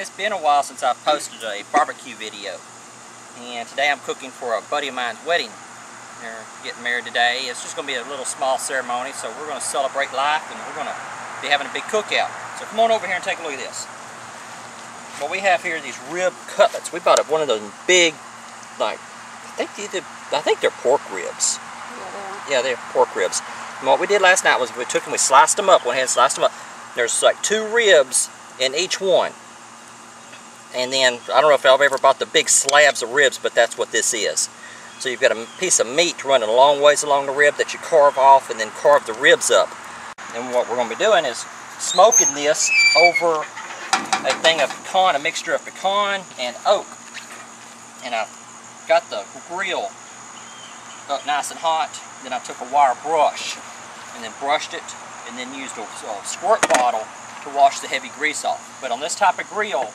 It's been a while since I posted a barbecue video, and today I'm cooking for a buddy of mine's wedding. They're getting married today. It's just going to be a little small ceremony, so we're going to celebrate life and we're going to be having a big cookout. So come on over here and take a look at this. What we have here are these rib cutlets. We bought up one of those big, like, I think they're pork ribs. Yeah, they're pork ribs. And what we did last night was we took them, we sliced them up, went ahead and sliced them up. There's like 2 ribs in each one. And then, I don't know if I've ever bought the big slabs of ribs, but that's what this is. So you've got a piece of meat running a long ways along the rib that you carve off and then carve the ribs up. And what we're going to be doing is smoking this over a thing of pecan, a mixture of pecan and oak. And I got the grill up nice and hot. Then I took a wire brush and then brushed it and then used a squirt bottle to wash the heavy grease off. But on this type of grill,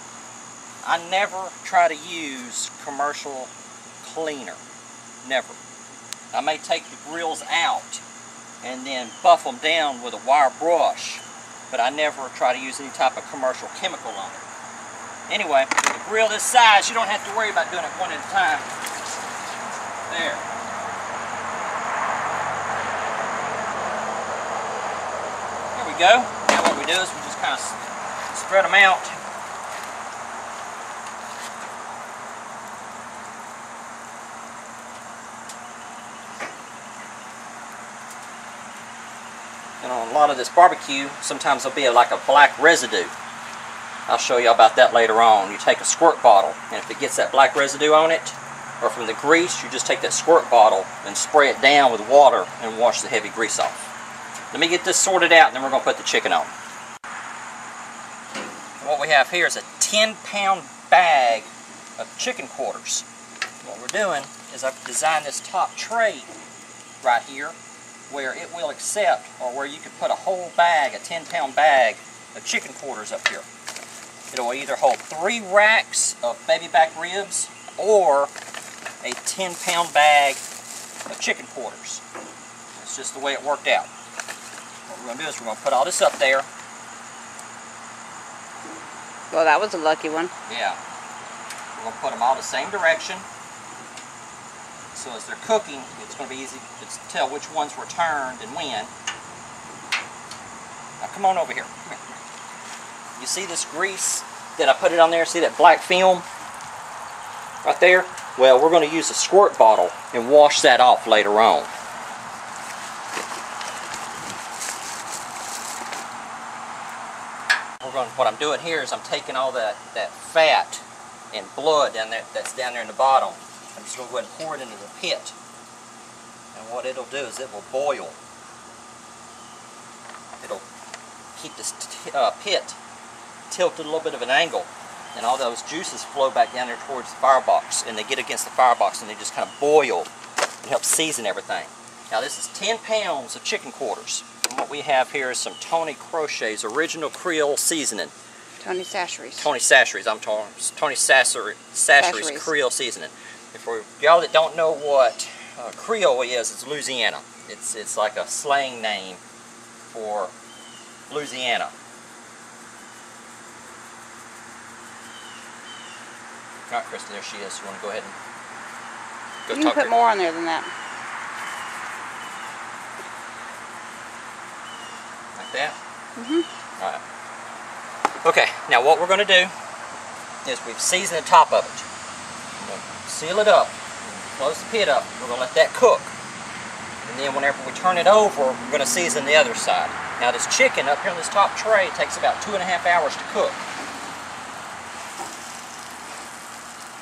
I never try to use commercial cleaner. Never. I may take the grills out and then buff them down with a wire brush, but I never try to use any type of commercial chemical on it. Anyway, with a grill this size, you don't have to worry about doing it one at a time. There. There we go. Now what we do is we just kind of spread them out. And on a lot of this barbecue, sometimes there'll be like a black residue. I'll show you about that later on. You take a squirt bottle, and if it gets that black residue on it, or from the grease, you just take that squirt bottle and spray it down with water and wash the heavy grease off. Let me get this sorted out, and then we're going to put the chicken on. What we have here is a 10-pound bag of chicken quarters. What we're doing is I've designed this top tray right here, where it will accept, or where you could put a whole bag, a 10-pound bag of chicken quarters up here. It will either hold 3 racks of baby back ribs or a 10-pound bag of chicken quarters. That's just the way it worked out. What we're going to do is we're going to put all this up there. Well, that was a lucky one. Yeah. We're going to put them all the same direction. So as they're cooking, it's going to be easy to tell which ones were turned and when. Now come on over here. Come here, come here. You see this grease that I put it on there? See that black film right there? Well, we're going to use a squirt bottle and wash that off later on. What I'm doing here is I'm taking all that fat and blood down there, that's down there in the bottom. I'm just going to go ahead and pour it into the pit. And what it'll do is it will boil. It'll keep this pit tilted a little bit of an angle. And all those juices flow back down there towards the firebox. And they get against the firebox and they just kind of boil and help season everything. Now this is 10 pounds of chicken quarters. And what we have here is some Tony Crochet's Original Creole Seasoning. Tony Chachere's. Tony Chachere's, I'm talking. Tony Chachere's Creole Seasoning. For y'all that don't know what Creole is, it's Louisiana. It's like a slang name for Louisiana. All right, Krista, there she is. You want to go ahead and go talk to her? You can put more on there than that. Like that? Mm-hmm. All right. Okay, now what we're going to do is we've seasoned the top of it. Seal it up, close the pit up, we're going to let that cook. And then whenever we turn it over, we're going to season the other side. Now this chicken up here on this top tray takes about 2.5 hours to cook.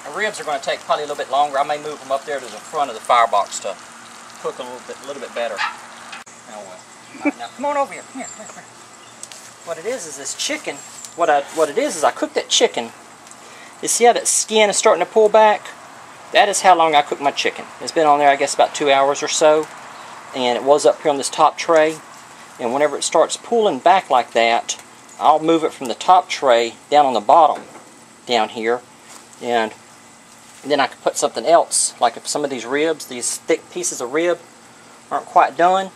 The ribs are going to take probably a little bit longer. I may move them up there to the front of the firebox to cook a little bit better. Oh well. Right, now come on over here. Come here, come here, come here. What it is this chicken, what it is I cooked that chicken. You see how that skin is starting to pull back? That is how long I cook my chicken. It's been on there, I guess, about 2 hours or so. And it was up here on this top tray. And whenever it starts pulling back like that, I'll move it from the top tray down on the bottom, down here. And then I can put something else, like if some of these ribs, these thick pieces of rib, aren't quite done,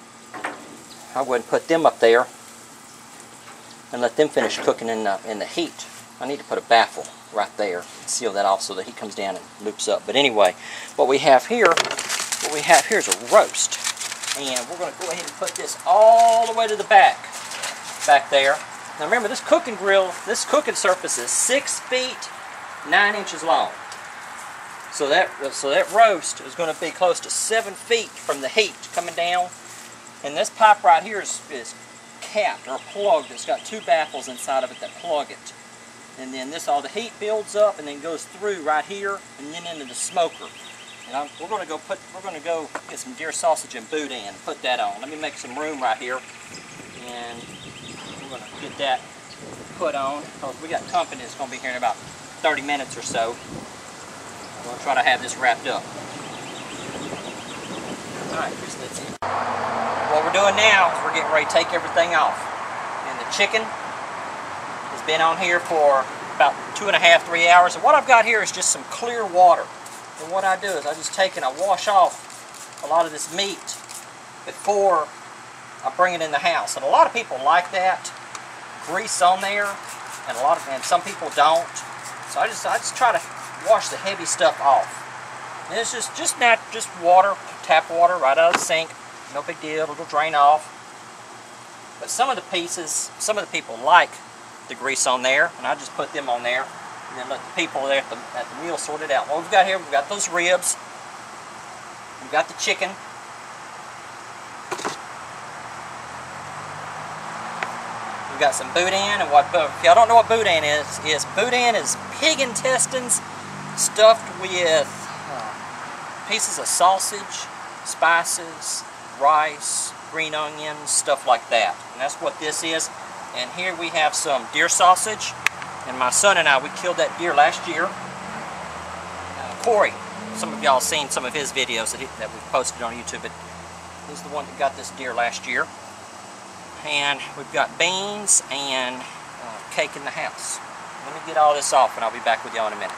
I'll go ahead and put them up there and let them finish cooking in the heat. I need to put a baffle right there and seal that off so that he comes down and loops up. But anyway, what we have here is a roast. And we're going to go ahead and put this all the way to the back there. Now remember, this cooking grill, this cooking surface is 6 feet 9 inches long. So that roast is going to be close to 7 feet from the heat coming down. And this pipe right here is capped or plugged. It's got 2 baffles inside of it that plug it. And then all the heat builds up and then goes through right here and then into the smoker. And we're going to go get some deer sausage and boudin and put that on. Let me make some room right here, and we're going to get that put on because we got company that's going to be here in about 30 minutes or so. I'm going to try to have this wrapped up. All right, Chris, that's it. What we're doing now is we're getting ready to take everything off. And the chicken has been on here for about 2.5 to 3 hours. And what I've got here is just some clear water. And what I do is I just take and I wash off a lot of this meat before I bring it in the house. And a lot of people like that grease on there, and some people don't. So I just try to wash the heavy stuff off. And it's just water, tap water right out of the sink. No big deal, it'll drain off. But some of the people like the grease on there, and I just put them on there. And then let the people there at the meal sort it out. What we've got here, we've got those ribs. We've got the chicken. We've got some boudin. And if y'all don't know what boudin is boudin is pig intestines stuffed with pieces of sausage, spices, rice, green onions, stuff like that. And that's what this is. And here we have some deer sausage. And my son and I, we killed that deer last year. Corey, some of y'all seen some of his videos that we posted on YouTube, but he's the one that got this deer last year. And we've got beans and cake in the house. Let me get all this off and I'll be back with y'all in a minute.